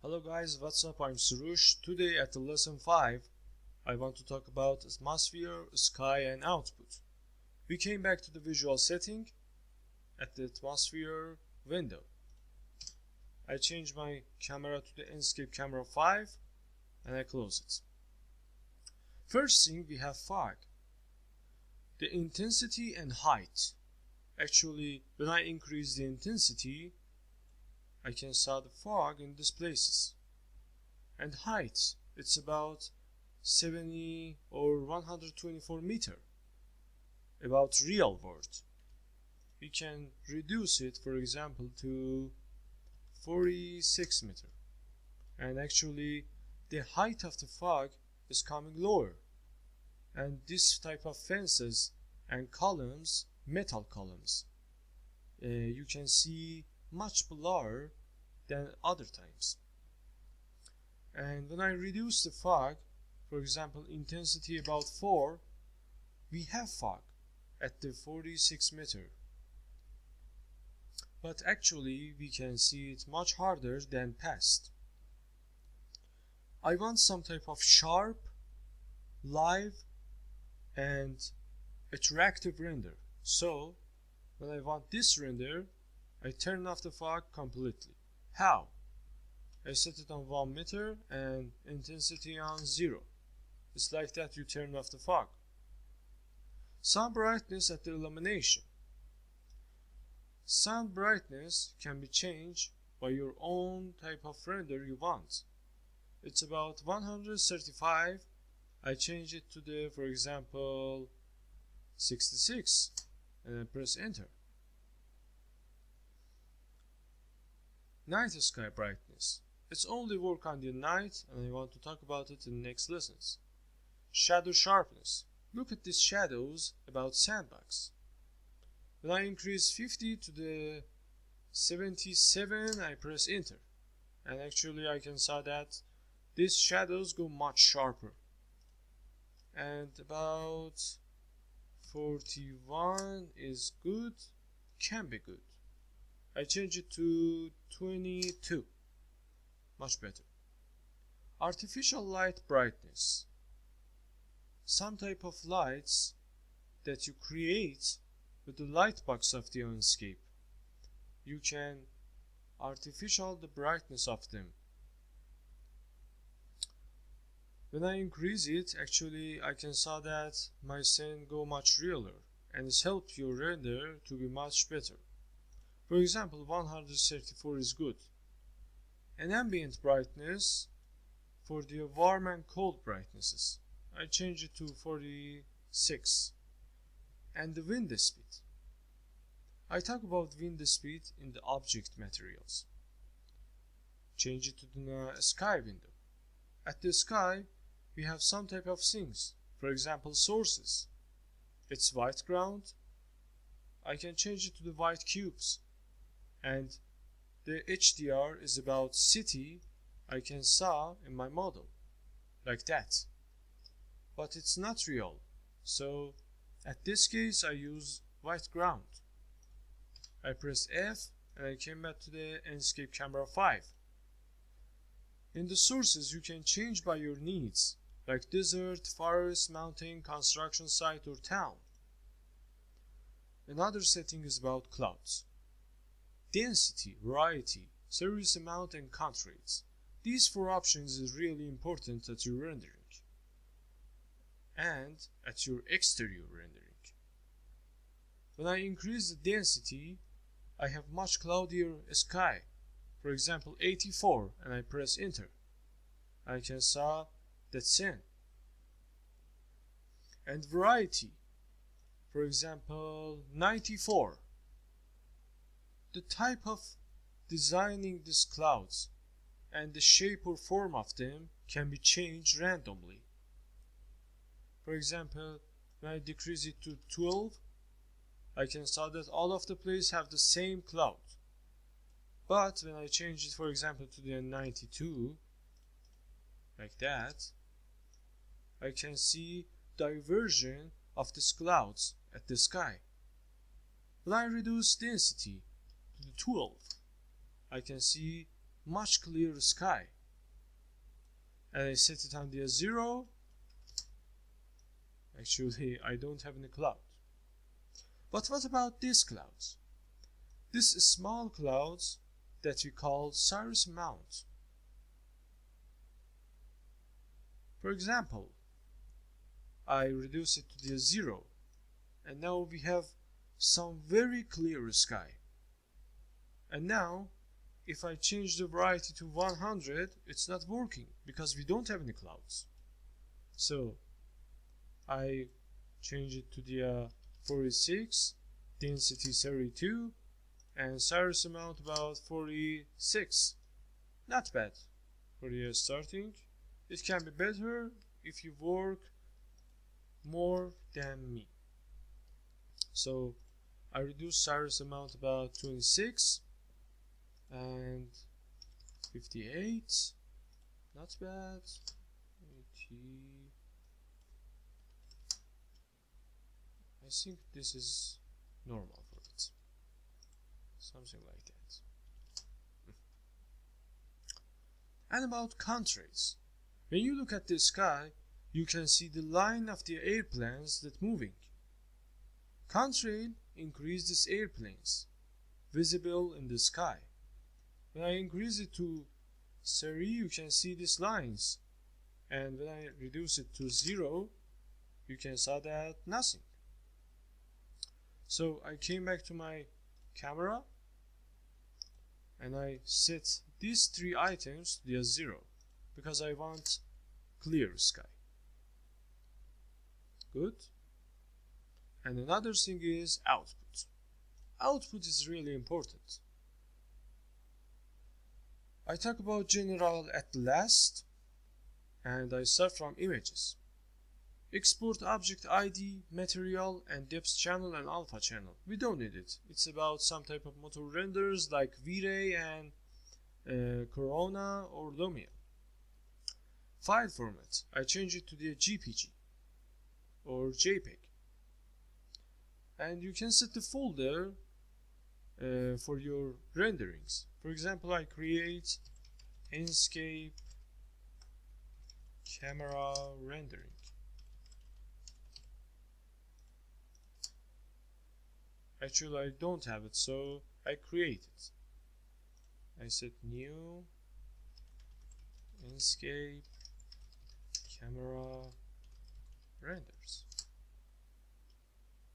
Hello guys, what's up? I'm Surush. Today at the lesson 5, I want to talk about atmosphere, sky and output. We came back to the visual setting at the atmosphere window. I changed my camera to the Enscape camera 5 and I close it. First thing, we have fog. The intensity and height. Actually, when I increase the intensity, I can see the fog in these places. And height, it's about 70 or 124 meter. About real world. We can reduce it, for example, to 46 meter. And actually, the height of the fog is coming lower. And this type of fences and columns, metal columns, you can see much blur than other times. And when I reduce the fog, for example intensity about 4, we have fog at the 46 meter. But actually we can see it much harder than past. I want some type of sharp, live and attractive render. So when I want this render, I turn off the fog completely. How? I set it on 1 meter and intensity on 0. It's like that you turn off the fog. Sun brightness at the illumination. Sun brightness can be changed by your own type of render you want. It's about 135. I change it to the, for example, 66 and I press enter. Night sky brightness. It's only work on the night and I want to talk about it in next lessons. Shadow sharpness. Look at these shadows about sandbox. When I increase 50 to the 77, I press enter. And actually I can see that these shadows go much sharper. And about 41 is good, can be good. I change it to 22. Much better. Artificial light brightness. Some type of lights that you create with the light box of the Enscape. You can artificial the brightness of them. When I increase it, actually I can see that my scene go much realer and it's help your render to be much better. For example, 134 is good. An ambient brightness for the warm and cold brightnesses. I change it to 46. And the wind speed. I talk about wind speed in the object materials. Change it to the sky window. At the sky, we have some type of things. For example, sources. It's white ground. I can change it to the white cubes. And the HDR is about city I can saw in my model, like that. But it's not real, so at this case I use white ground. I press F and I came back to the Enscape camera 5. In the sources you can change by your needs, like desert, forest, mountain, construction site or town. Another setting is about clouds. Density, variety, service amount and contrast. These 4 options is really important at your rendering and at your exterior rendering. When I increase the density, I have much cloudier sky. For example, 84 and I press enter. I can see that scene. And variety, for example, 94. The type of designing these clouds and the shape or form of them can be changed randomly. For example, when I decrease it to 12, I can see that all of the places have the same cloud. But when I change it, for example, to the 92, like that, I can see diversion of these clouds at the sky. When I reduce density to the 12, I can see much clearer sky. And I set it on the 0. Actually, I don't have any cloud. But what about these clouds? These small clouds that we call cirrus amount. For example, I reduce it to the 0, and now we have some very clear sky. And now, if I change the variety to 100, it's not working because we don't have any clouds. So I change it to the 46, density 32, and cirrus amount about 46. Not bad for the starting. It can be better if you work more than me. So I reduce cirrus amount about 26 and 58. Not bad. 80. I think this is normal for it. Something like that. And about contrast. When you look at the sky, you can see the line of the airplanes that moving. Contrail increases airplanes visible in the sky. When I increase it to 3, you can see these lines, and when I reduce it to 0, you can see that nothing. So I came back to my camera and I set these 3 items to 0 because I want clear sky. Good. And another thing is output. Output is really important. I talk about general at last, and I start from images. Export object ID, material, and depth channel and alpha channel. We don't need it. It's about some type of motor renders like V-Ray and Corona or Lumia. File format. I change it to the JPG or JPEG. And you can set the folder for your renderings. For example, I create Enscape camera rendering. Actually, I don't have it, so I create it. I set new Enscape camera renders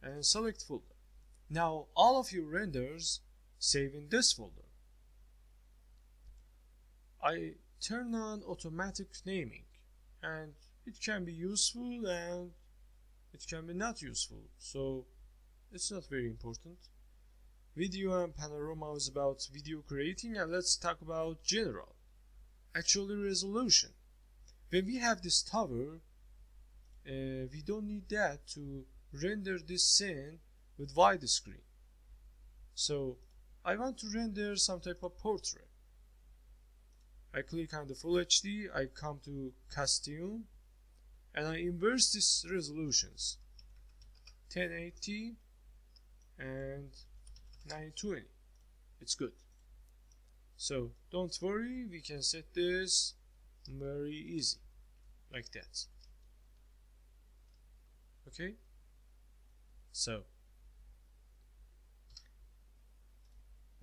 and select folder. Now all of your renders save in this folder. I turn on automatic naming, and it can be useful and it can be not useful, so it's not very important. Video and panorama is about video creating, and let's talk about general. Actually, resolution. When we have this tower, we don't need that to render this scene with widescreen. So I want to render some type of portrait. I click on the Full HD, I come to Costume, and I inverse these resolutions, 1080 and 920. It's good. So don't worry, we can set this very easy, like that. Okay, so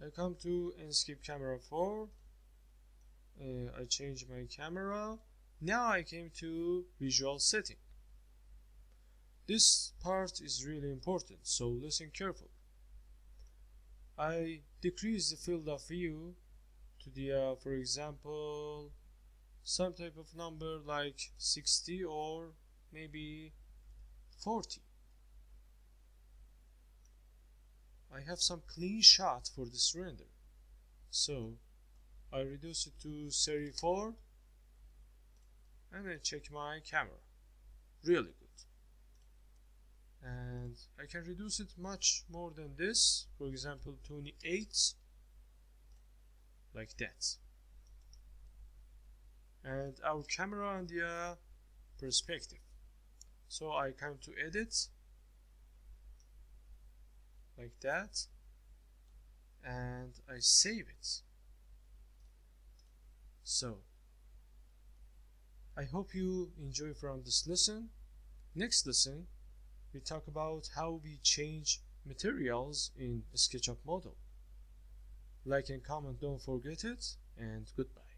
I come to Enscape camera 4. I change my camera. Now I came to visual setting. This part is really important, so listen carefully. I decrease the field of view to the, for example, some type of number like 60 or maybe 40. I have some clean shot for this render, so I reduce it to 34 and I check my camera. Really good. And I can reduce it much more than this, for example 28, like that. And our camera on the perspective. So I come to edit, like that, and I save it. So, I hope you enjoy from this lesson. Next lesson, we talk about how we change materials in SketchUp model. Like and comment, don't forget it, and goodbye.